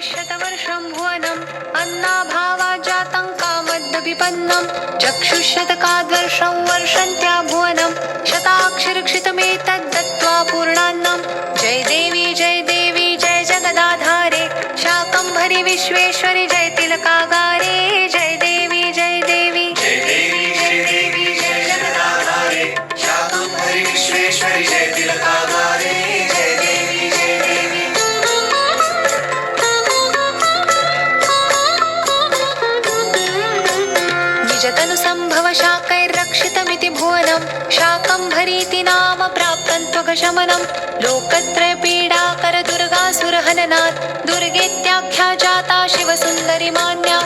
शतवर्षं भुवनम् अन्नाभावात् जातं कामद्विपन्नं चक्षुष्शतकाद्वर्षं वर्षन्त्या भुवनं शताक्षरक्षितमेतद्दत्त्वा पूर्णान्नं जय देवी जय जगदाधारे शाकम्भरि विश्वेश्वरि जय तिलकागारे जय देवी जय देवी जय देवी जय जगदाधारे शाकम्भरि विश्वेश्वरि जय तिलकागारे जय देवी जय देवी निजतनुसम्भव शाकैर्रक्षितमिति भुवनं शाकम्भरीति नाम प्राप्तं त्वगशमनं लोकत्रयपीडाकरदुर्गासुरहननात् दुर्गेत्याख्या जाता शिवसुन्दरी मान्या